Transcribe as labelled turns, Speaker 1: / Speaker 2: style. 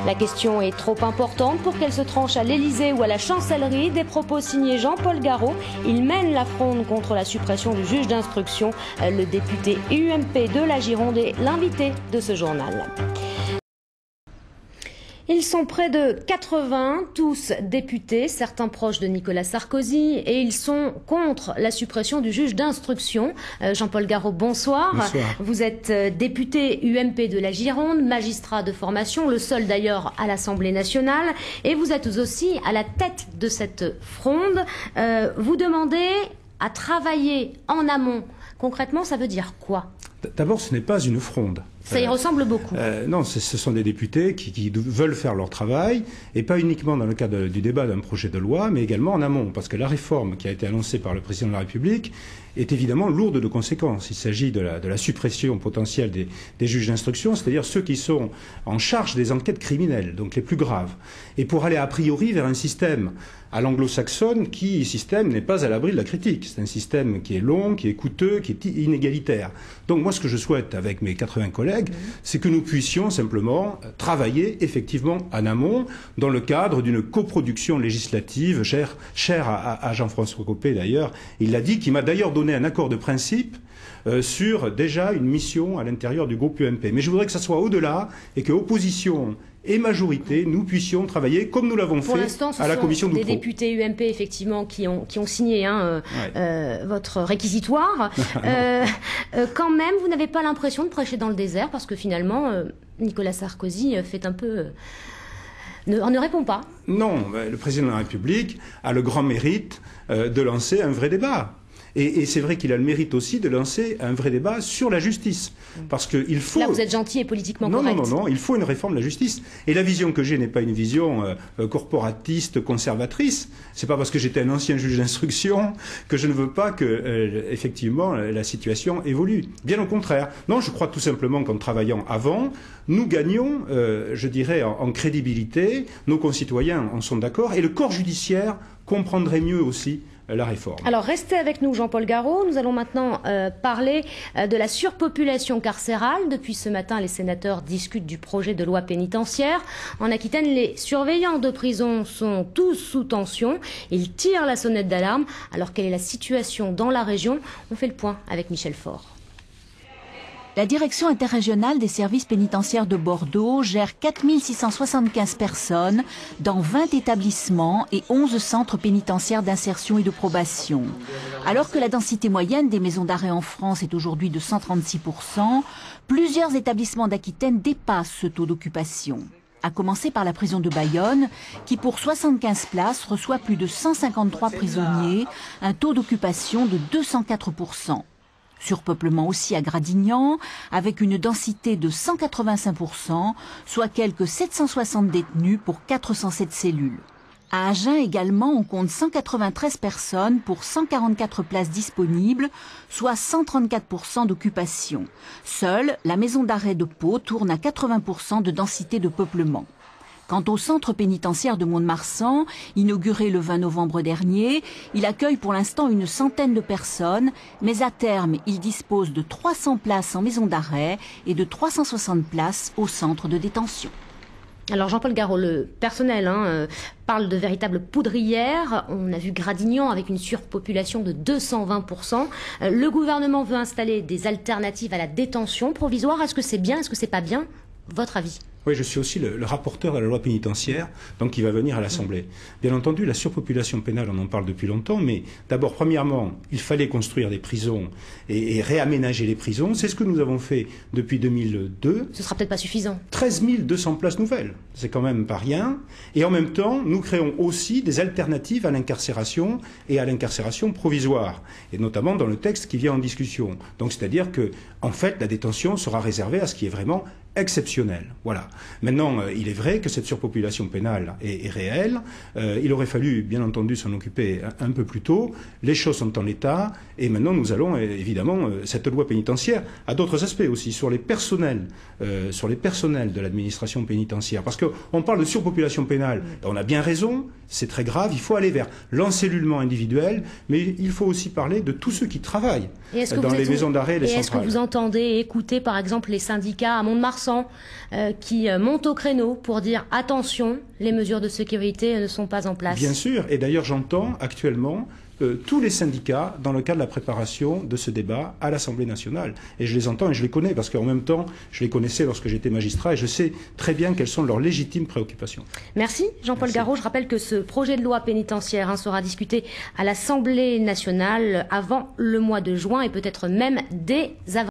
Speaker 1: La question est trop importante pour qu'elle se tranche à l'Élysée ou à la Chancellerie. Des propos signés Jean-Paul Garot. Il mène la fronde contre la suppression du juge d'instruction. Le député UMP de la Gironde est l'invité de ce journal. Ils sont près de 80, tous députés, certains proches de Nicolas Sarkozy, et ils sont contre la suppression du juge d'instruction. Jean-Paul Garot, bonsoir.
Speaker 2: Bonsoir.
Speaker 1: Vous êtes député UMP de la Gironde, magistrat de formation, le seul d'ailleurs à l'Assemblée nationale, et vous êtes aussi à la tête de cette fronde. Vous demandez à travailler en amont. Concrètement, ça veut dire quoi ?
Speaker 2: D'abord, ce n'est pas une fronde.
Speaker 1: Ça y ressemble beaucoup.
Speaker 2: Non, ce sont des députés qui veulent faire leur travail, et pas uniquement dans le cadre du débat d'un projet de loi, mais également en amont, parce que la réforme qui a été annoncée par le président de la République est évidemment lourde de conséquences. Il s'agit de la suppression potentielle des juges d'instruction, c'est-à-dire ceux qui sont en charge des enquêtes criminelles, donc les plus graves, et pour aller a priori vers un système à l'anglo-saxonne qui, système, n'est pas à l'abri de la critique. C'est un système qui est long, qui est coûteux, qui est inégalitaire. Donc moi, ce que je souhaite avec mes 80 collègues, c'est que nous puissions simplement travailler effectivement en amont dans le cadre d'une coproduction législative chère à Jean-François Copé d'ailleurs. Il l'a dit, qui m'a d'ailleurs donné un accord de principe sur déjà une mission à l'intérieur du groupe UMP. Mais je voudrais que ça soit au-delà et que opposition et majorité, nous puissions travailler comme nous l'avons fait à la commission
Speaker 1: des députés UMP effectivement qui ont signé votre réquisitoire. Quand même, vous n'avez pas l'impression de prêcher dans le désert parce que finalement, Nicolas Sarkozy fait un peu... ne répond pas. Non,
Speaker 2: le président de la République a le grand mérite de lancer un vrai débat. Et c'est vrai qu'il a le mérite aussi de lancer un vrai débat sur la justice. Parce qu'il faut...
Speaker 1: Là, vous êtes gentil et politiquement correct.
Speaker 2: Non, il faut une réforme de la justice. Et la vision que j'ai n'est pas une vision corporatiste, conservatrice. C'est pas parce que j'étais un ancien juge d'instruction que je ne veux pas que, effectivement, la situation évolue. Bien au contraire. Non, je crois tout simplement qu'en travaillant avant, nous gagnons, je dirais, en crédibilité. Nos concitoyens en sont d'accord. Et le corps judiciaire comprendrait mieux aussi la réforme.
Speaker 1: Alors restez avec nous Jean-Paul Garot, nous allons maintenant parler de la surpopulation carcérale. Depuis ce matin, les sénateurs discutent du projet de loi pénitentiaire. En Aquitaine, les surveillants de prison sont tous sous tension. Ils tirent la sonnette d'alarme. Alors quelle est la situation dans la région? On fait le point avec Michel Faure.
Speaker 3: La direction interrégionale des services pénitentiaires de Bordeaux gère 4 675 personnes dans 20 établissements et 11 centres pénitentiaires d'insertion et de probation. Alors que la densité moyenne des maisons d'arrêt en France est aujourd'hui de 136%, plusieurs établissements d'Aquitaine dépassent ce taux d'occupation. À commencer par la prison de Bayonne, qui pour 75 places reçoit plus de 153 prisonniers, un taux d'occupation de 204%. Surpeuplement aussi à Gradignan, avec une densité de 185%, soit quelques 760 détenus pour 407 cellules. À Agen également, on compte 193 personnes pour 144 places disponibles, soit 134% d'occupation. Seule la maison d'arrêt de Pau tourne à 80% de densité de peuplement. Quant au centre pénitentiaire de Mont-de-Marsan, inauguré le 20 novembre dernier, il accueille pour l'instant une centaine de personnes, mais à terme, il dispose de 300 places en maison d'arrêt et de 360 places au centre de détention.
Speaker 1: Alors Jean-Paul Garot, le personnel parle de véritables poudrières. On a vu Gradignan avec une surpopulation de 220%. Le gouvernement veut installer des alternatives à la détention provisoire. Est-ce que c'est bien? Est-ce que c'est pas bien? Votre avis?
Speaker 2: Oui, je suis aussi le rapporteur de la loi pénitentiaire, donc qui va venir à l'Assemblée. Bien entendu, la surpopulation pénale, on en parle depuis longtemps, mais d'abord, premièrement, il fallait construire des prisons et réaménager les prisons. C'est ce que nous avons fait depuis 2002.
Speaker 1: Ce sera peut-être pas suffisant.
Speaker 2: 13 200 places nouvelles, c'est quand même pas rien. Et en même temps, nous créons aussi des alternatives à l'incarcération et à l'incarcération provisoire, et notamment dans le texte qui vient en discussion. Donc, c'est-à-dire que, en fait, la détention sera réservée à ce qui est vraiment exceptionnel. Voilà. Maintenant, il est vrai que cette surpopulation pénale est réelle. Il aurait fallu, bien entendu, s'en occuper un peu plus tôt. Les choses sont en l'état. Et maintenant, nous allons, évidemment, cette loi pénitentiaire a d'autres aspects aussi, sur les personnels de l'administration pénitentiaire. Parce qu'on parle de surpopulation pénale. On a bien raison, c'est très grave. Il faut aller vers l'encellulement individuel, mais il faut aussi parler de tous ceux qui travaillent dans les maisons d'arrêt et les centrales.
Speaker 1: Est-ce que vous entendez, écoutez, par exemple, les syndicats à Mont-de-Marsan, 40% qui montent au créneau pour dire attention, les mesures de sécurité ne sont pas en place.
Speaker 2: Bien sûr, et d'ailleurs j'entends actuellement tous les syndicats dans le cadre de la préparation de ce débat à l'Assemblée nationale. Et je les entends et je les connais parce qu'en même temps, je les connaissais lorsque j'étais magistrat et je sais très bien quelles sont leurs légitimes préoccupations.
Speaker 1: Merci Jean-Paul Garot. Je rappelle que ce projet de loi pénitentiaire sera discuté à l'Assemblée nationale avant le mois de juin et peut-être même dès avant.